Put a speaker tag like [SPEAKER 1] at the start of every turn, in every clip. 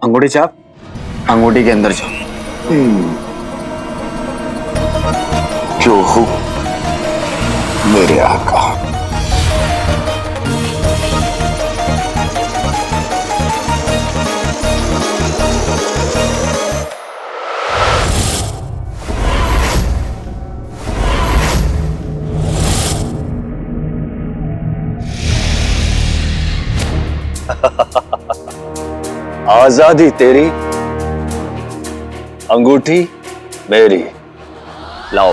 [SPEAKER 1] अंगूठी छाप, अंगूठी के अंदर जाओ।
[SPEAKER 2] जो हुक्म मेरे आका। आजादी तेरी, अंगूठी मेरी। लाओ।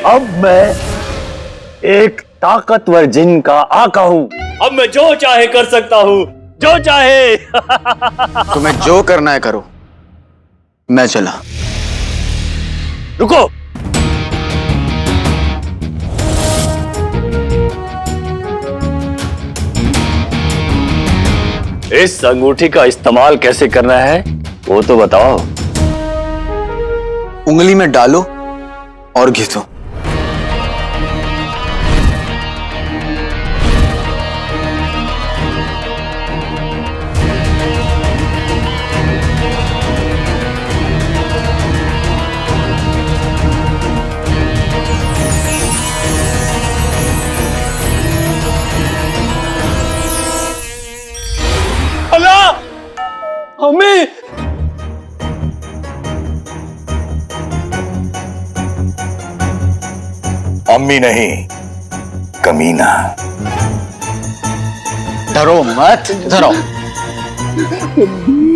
[SPEAKER 2] अब मैं एक ताकतवर जिन का आका हूं।
[SPEAKER 3] अब मैं जो चाहे कर सकता हूं, जो चाहे।
[SPEAKER 1] तुम्हें जो करना है करो, मैं चला।
[SPEAKER 3] रुको। इस अंगूठी का इस्तेमाल कैसे करना है वो तो बताओ।
[SPEAKER 1] उंगली में डालो और घिसो।
[SPEAKER 3] हमें
[SPEAKER 2] अम्मी नहीं, कमीना।
[SPEAKER 1] डरो मत, डरो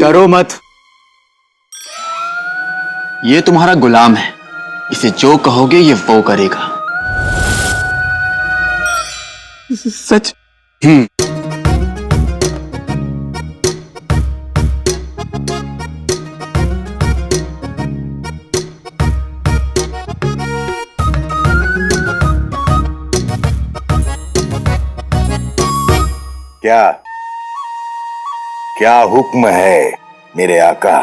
[SPEAKER 1] डरो मत। ये तुम्हारा गुलाम है, इसे जो कहोगे ये वो करेगा।
[SPEAKER 4] सच?
[SPEAKER 2] क्या क्या हुक्म है मेरे आका?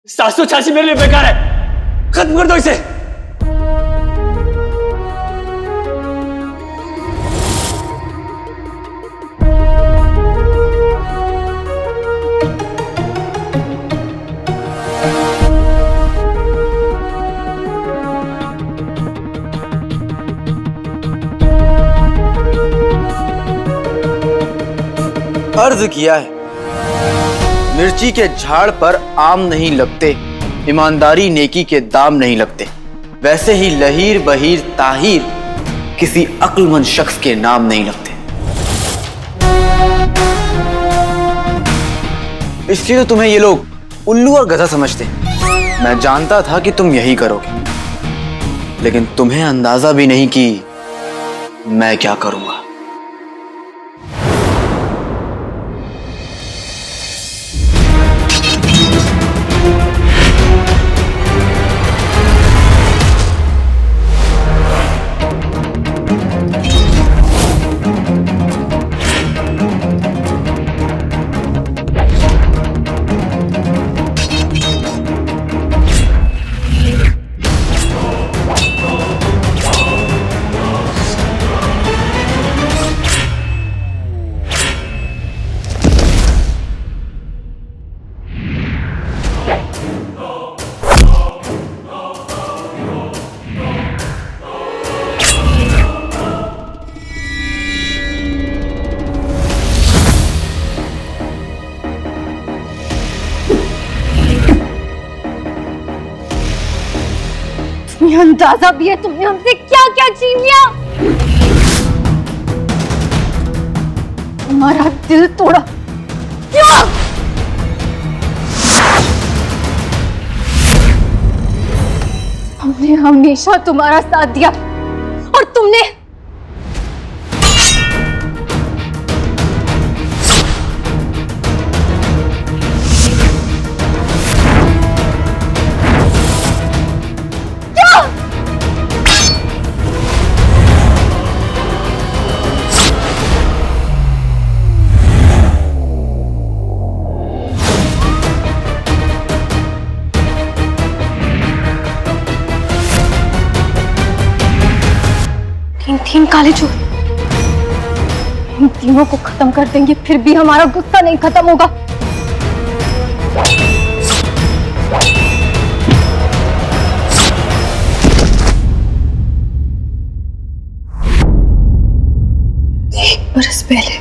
[SPEAKER 3] 786 मेरे लिए बेकार है, खत्म कर दो इसे।
[SPEAKER 1] अर्ज किया है, मिर्ची के झाड़ पर आम नहीं लगते, ईमानदारी नेकी के दाम नहीं लगते। वैसे ही लहीर बहीर ताहिर किसी अक्लमंद शख्स के नाम नहीं लगते। इसलिए तो तुम्हें ये लोग उल्लू और गधा समझते हैं। मैं जानता था कि तुम यही करोगे, लेकिन तुम्हें अंदाजा भी नहीं कि मैं क्या करूंगा।
[SPEAKER 5] तुम्हें अंदाजा भी है तुमने हमसे क्या क्या छीन लिया। हमारा दिल तोड़ा। क्या? हमने हमेशा तुम्हारा साथ दिया और तुमने तीन काले चोर इन तीनों को खत्म कर देंगे, फिर भी हमारा गुस्सा नहीं खत्म होगा। एक बरस पहले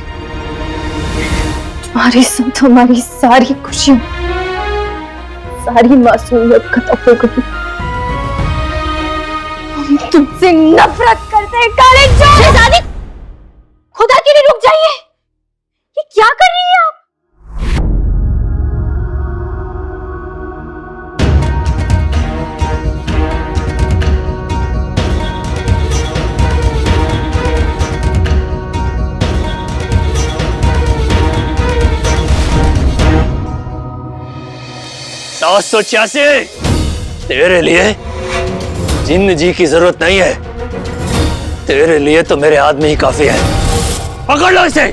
[SPEAKER 5] तुम्हारी साथ हमारी सारी खुशियां, सारी मासूमियत खत्म हो गई। हम तुमसे नफरत करते हैं काले चोर। शहजादी, खुदा के लिए रुक जाइए। ये क्या कर रही है आप?
[SPEAKER 3] सात सौ छियासी तेरे लिए जिन्न जी की जरूरत नहीं है, तेरे लिए तो मेरे आदमी ही काफी है। पकड़ लो इसे।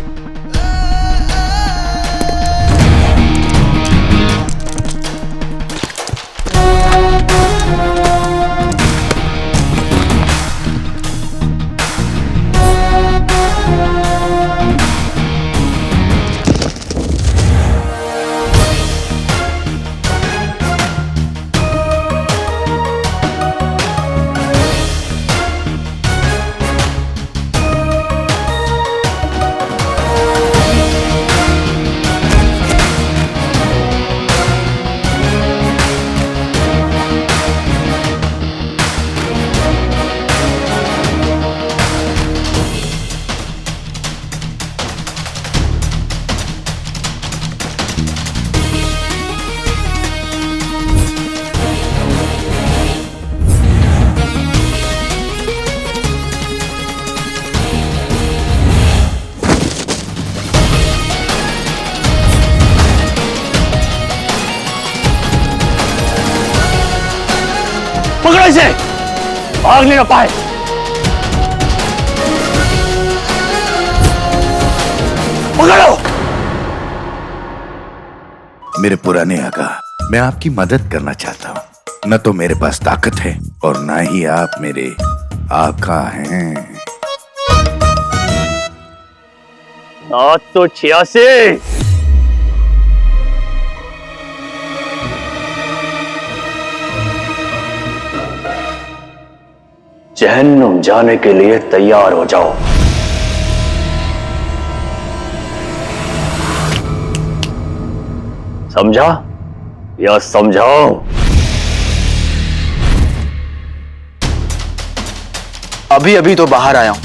[SPEAKER 3] पकड़ो इसे, भाग नहीं पाए। पकड़ो।
[SPEAKER 6] मेरे पुराने आका, मैं आपकी मदद करना चाहता हूँ। न तो मेरे पास ताकत है और न ही आप मेरे आका हैं।
[SPEAKER 3] 786 जहन्नुम जाने के लिए तैयार हो जाओ। समझा या समझाओ?
[SPEAKER 1] अभी अभी तो बाहर आया हूं,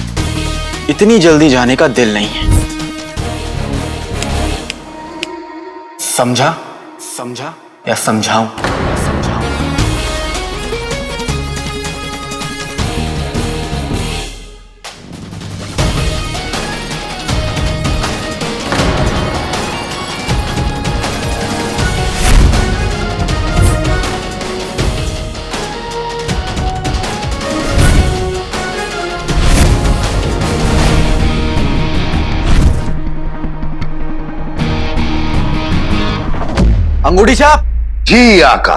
[SPEAKER 1] इतनी जल्दी जाने का दिल नहीं है। समझा? समझा या समझाऊं? अंगूठी छाप।
[SPEAKER 6] जी आका।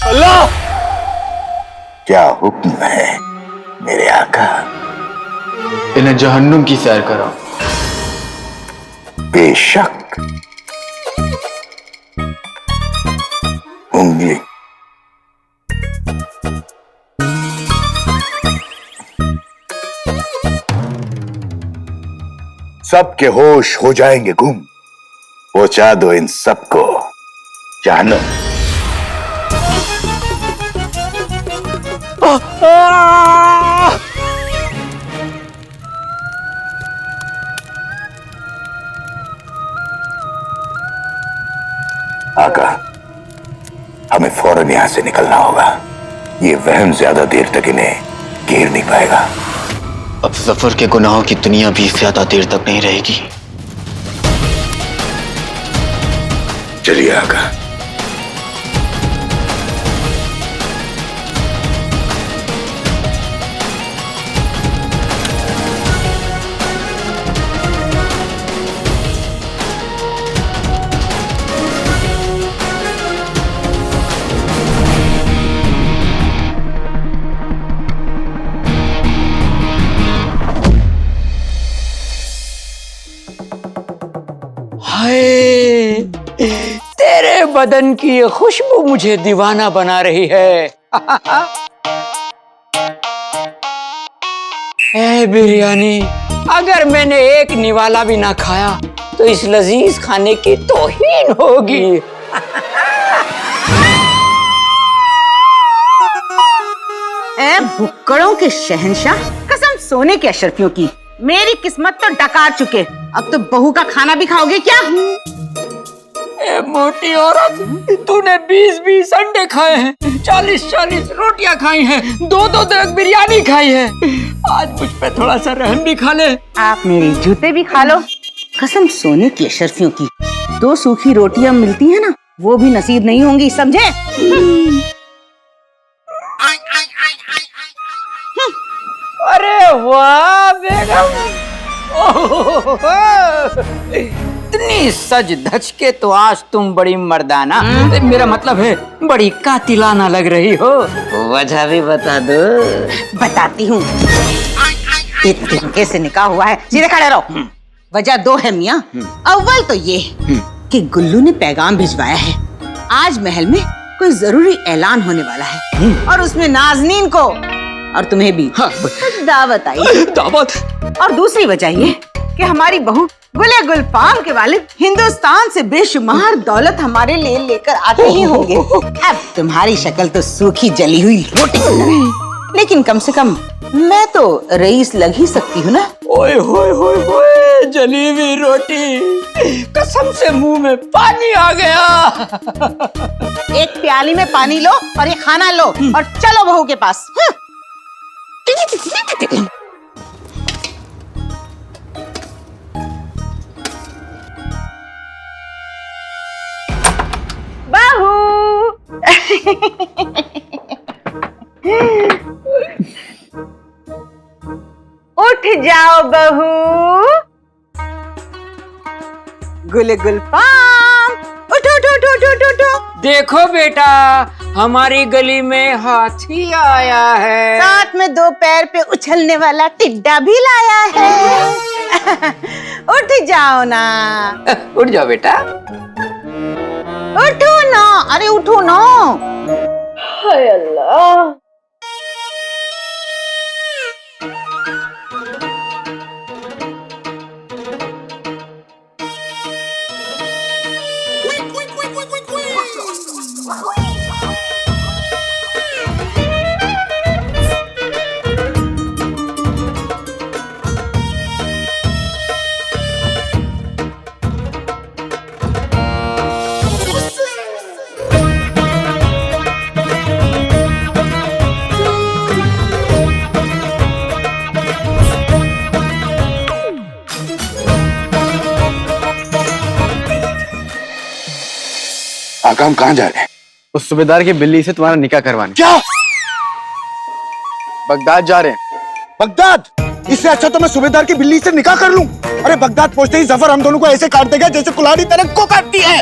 [SPEAKER 3] अल्लाह,
[SPEAKER 6] क्या हुक्म है मेरे आका?
[SPEAKER 1] इन्हें जहन्नुम की सैर कराओ।
[SPEAKER 6] बेशक। उंगली सबके होश हो जाएंगे गुम। पहुंचा दो इन सबको जहन्नुम। आका, हमें फौरन यहां से निकलना होगा। ये वहम ज्यादा देर तक इन्हें घेर नहीं पाएगा।
[SPEAKER 1] अब जफर के गुनाहों की दुनिया भी ज्यादा देर तक नहीं रहेगी।
[SPEAKER 6] चलिए आका।
[SPEAKER 3] बदन की ये खुशबू मुझे दीवाना बना रही है। ए बिरयानी, अगर मैंने एक निवाला भी ना खाया तो इस लजीज खाने की तौहीन होगी।
[SPEAKER 7] ए भुक्कड़ों के शहंशाह, कसम सोने के अशरफियों की, मेरी किस्मत तो डकार चुके। अब तो बहू का खाना भी खाओगे क्या?
[SPEAKER 3] ए मोटी औरत, तूने 20-20 अंडे खाए हैं, 40-40 रोटियां खाई हैं, 2-2 देग बिरयानी खाई है। आज मुझ पे थोड़ा सा रहम भी खा ले।
[SPEAKER 7] आप मेरी जूते भी खा लो। कसम सोने की अशरफियों की, 2 सूखी रोटियां मिलती है ना, वो भी नसीब नहीं होंगी, समझे?
[SPEAKER 3] अरे वाह बेगम, इतनी सज धज के तो आज तुम बड़ी मर्दाना, मेरा मतलब है बड़ी कातिलाना लग रही हो। वजह भी बता दो।
[SPEAKER 7] बताती हूँ। एक तरीके से निकाह हुआ है, सीधे खड़े रहो। वजह 2 है मियाँ। अव्वल तो ये कि गुल्लू ने पैगाम भिजवाया है, आज महल में कोई जरूरी ऐलान होने वाला है और उसमें नाज़नीन को और तुम्हें भी दावत आई।
[SPEAKER 3] दावत?
[SPEAKER 7] और दूसरी वजह ये कि हमारी बहू गुले गुलफाम के वालिद हिंदुस्तान से बेशुमार दौलत हमारे लिए लेकर आते ही होंगे। अब तुम्हारी शक्ल तो सूखी जली हुई रोटी की तरह है, लेकिन कम से कम मैं तो रईस लग ही सकती हूँ ना।
[SPEAKER 3] ओए होए होए होए, जली हुई रोटी, कसम से मुंह में पानी आ गया।
[SPEAKER 7] एक प्याली में पानी लो और ये खाना लो और चलो बहू के पास। बहू उठ जाओ बहू। गुल गुलफाम, उठो उठो उठो उठो उठो।
[SPEAKER 3] देखो बेटा, हमारी गली में हाथी आया है,
[SPEAKER 7] साथ में 2 पैर पे उछलने वाला टिड्डा भी लाया है। उठ जाओ ना।
[SPEAKER 3] उठ जाओ बेटा।
[SPEAKER 7] उठो ना, अरे उठो ना। हाय अल्लाह।
[SPEAKER 6] आका, हम कहाँ जा रहे हैं?
[SPEAKER 1] उस सूबेदार की बिल्ली से तुम्हारा निकाह करवाने।
[SPEAKER 6] क्या?
[SPEAKER 1] बगदाद जा रहे हैं।
[SPEAKER 2] बगदाद? इससे अच्छा तो मैं सूबेदार की बिल्ली से निकाह कर लूं। अरे बगदाद पहुंचते ही जफर हम दोनों को ऐसे काट देगा जैसे कुल्हाड़ी तरक को काटती है।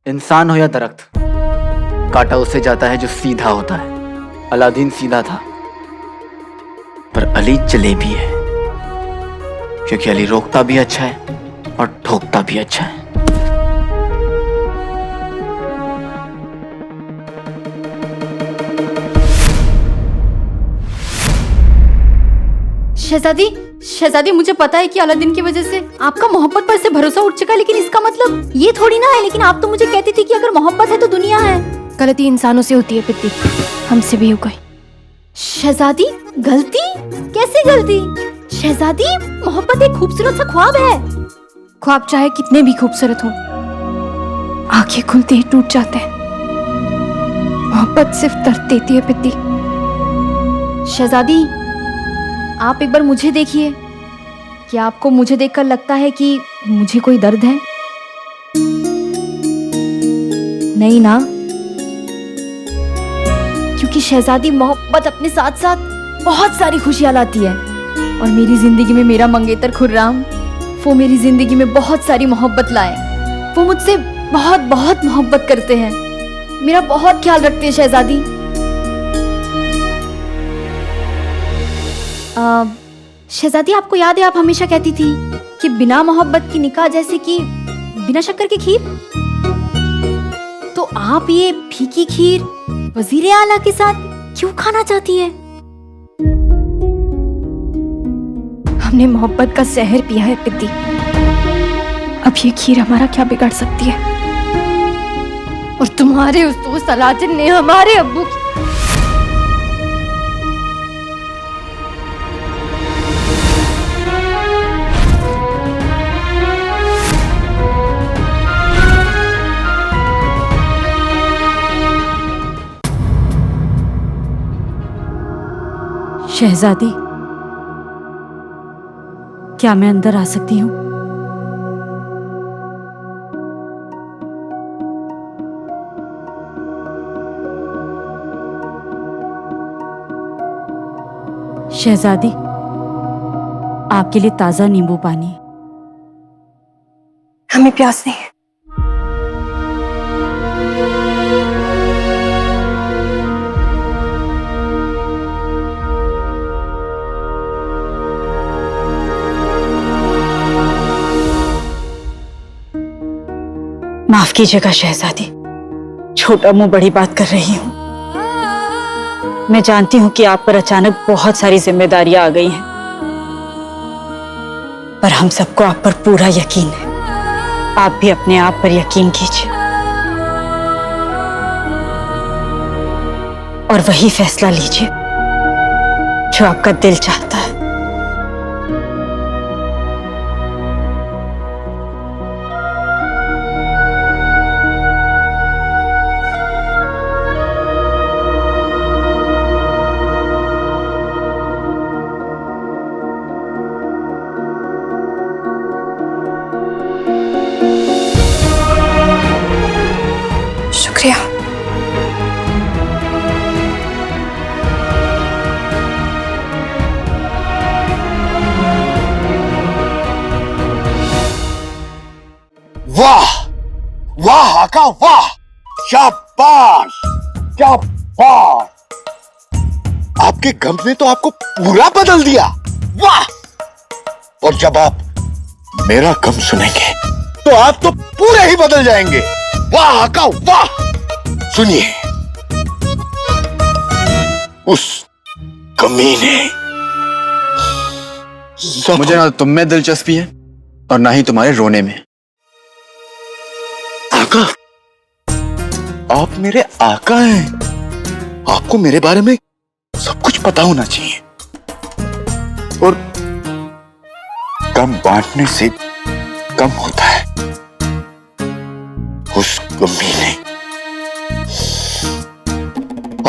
[SPEAKER 1] इंसान हो या दरख्त, काटा उसे जाता है जो सीधा होता है। अलादीन सीधा था, पर अली जलेबी है, क्योंकि अली रोकता भी अच्छा है और ठोकता भी अच्छा है।
[SPEAKER 5] शहजादी, शहजादी, मुझे पता है कि अलादीन की वजह से आपका मोहब्बत पर से भरोसा उठ चुका, लेकिन इसका मतलब ये थोड़ी ना है। लेकिन आप तो मुझे कहती थी कि अगर मोहब्बत है तो दुनिया है।
[SPEAKER 8] गलती इंसानों से होती है पित्ती, हमसे भी हो गई।
[SPEAKER 5] शहजादी, गलती? कैसे गलती? शहजादी, मोहब्बत एक खूबसूरत सा ख्वाब है।
[SPEAKER 8] ख्वाब चाहे कितने भी खूबसूरत हो, आंखें खुलते ही टूट जाते हैं। मोहब्बत सिर्फ दर्द देती है पित्ती।
[SPEAKER 5] शहजादी, आप एक बार मुझे देखिए। क्या आपको मुझे देखकर लगता है कि मुझे कोई दर्द है? नहीं ना? क्योंकि शहजादी, मोहब्बत अपने साथ साथ बहुत सारी खुशियां लाती है। और मेरी जिंदगी में मेरा मंगेतर खुर्राम, वो मेरी जिंदगी में बहुत सारी मोहब्बत लाए। वो मुझसे बहुत बहुत मोहब्बत करते हैं, मेरा बहुत ख्याल रखते हैं शहजादी। शहजादी, आपको याद है आप हमेशा कहती थी कि बिना मोहब्बत की निकाह जैसे कि बिना शक्कर की खीर। तो आप ये फीकी खीर वजीर आला के साथ क्यों खाना चाहती है?
[SPEAKER 8] हमने मोहब्बत का जहर पिया है पिद्दी। अब ये खीर हमारा क्या बिगाड़ सकती है? और तुम्हारे उस दोस्त अलादीन ने हमारे अब्बू की
[SPEAKER 9] शहजादी, क्या मैं अंदर आ सकती हूँ? शहजादी, आपके लिए ताजा नींबू पानी।
[SPEAKER 8] हमें प्यास नहीं है।
[SPEAKER 9] माफ कीजिएगा शहजादी, छोटा मुंह बड़ी बात कर रही हूँ। मैं जानती हूँ कि आप पर अचानक बहुत सारी जिम्मेदारियां आ गई हैं, पर हम सबको आप पर पूरा यकीन है। आप भी अपने आप पर यकीन कीजिए और वही फैसला लीजिए जो आपका दिल चाहता है।
[SPEAKER 8] शुक्रिया।
[SPEAKER 2] वाह वाह आका वाह, शाबाश शाबाश। आपके गम ने तो आपको पूरा बदल दिया। वाह। और जब आप मेरा गम सुनेंगे तो आप तो पूरे ही बदल जाएंगे। वाह आका वाह। सुनिए, उस कमीने
[SPEAKER 1] मुझे ना तुम में दिलचस्पी है और ना ही तुम्हारे रोने में।
[SPEAKER 2] आका, आप मेरे आका हैं। आपको मेरे बारे में सब कुछ पता होना चाहिए। और कम बांटने से कम होता है। उस कमीने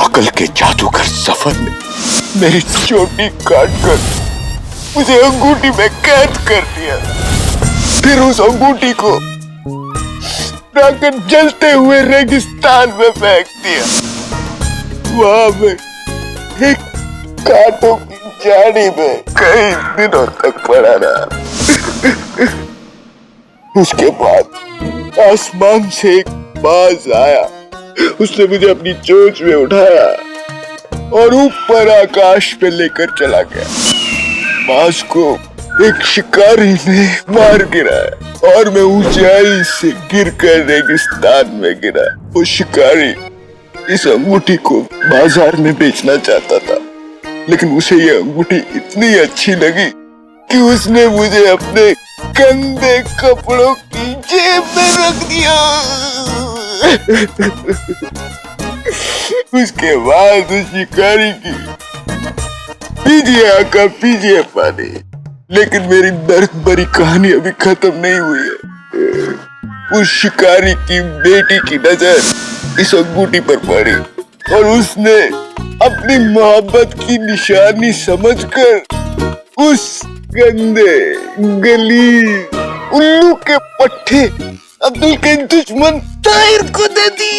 [SPEAKER 2] अकल के जादूगर सफर ने मेरी चोटी काटकर मुझे अंगूठी में कैद कर दिया। फिर उस अंगूठी को राकर जलते हुए रेगिस्तान में फेंक दिया। वहां में एक कांटों की झाड़ी में कई दिनों तक पड़ा रहा। उसके बाद आसमान से एक बाज आया। उसने मुझे अपनी चोंच में उठाया और ऊपर आकाश पे लेकर चला गया। बाज को एक शिकारी ने मार गिराया और मैं ऊंचाई से गिरकर रेगिस्तान में गिरा। वो शिकारी इस अंगूठी को बाजार में बेचना चाहता था, लेकिन उसे ये अंगूठी इतनी अच्छी लगी कि उसने मुझे अपने गंदे कपड़ों की जेब में रख दिया। उसके बाद उस शिकारी की पीजिए आका पीजिए पानी। लेकिन मेरी दर्द भरी कहानी अभी खत्म नहीं हुई है। उस शिकारी की बेटी की नजर इस अंगूठी पर पड़ी और उसने अपनी मोहब्बत की निशानी समझकर उस गंदे गली उल्लू के पट्टे अब्दुल के दुश्मन ताहिर को दे दी।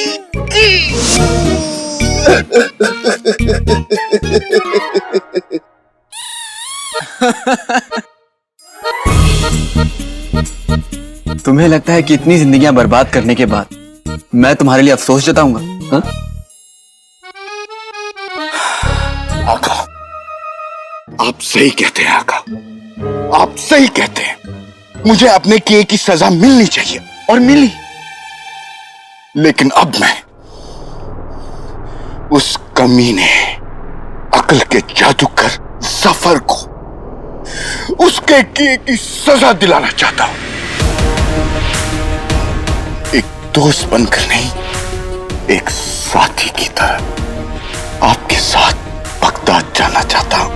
[SPEAKER 1] तुम्हें लगता है कि इतनी जिंदगियां बर्बाद करने के बाद मैं तुम्हारे लिए अफसोस जताऊंगा?
[SPEAKER 2] आका,
[SPEAKER 6] आप सही कहते हैं आका, आप सही कहते हैं। मुझे अपने किए की सजा मिलनी चाहिए और मिली। लेकिन अब मैं उस कमीने अकल के जादूगर जफर को उसके किए की सजा दिलाना चाहता हूं। एक दोस्त बनकर नहीं, एक साथी की तरह आपके साथ बगदाद जाना चाहता हूं।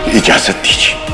[SPEAKER 6] इजाजत दीजिए।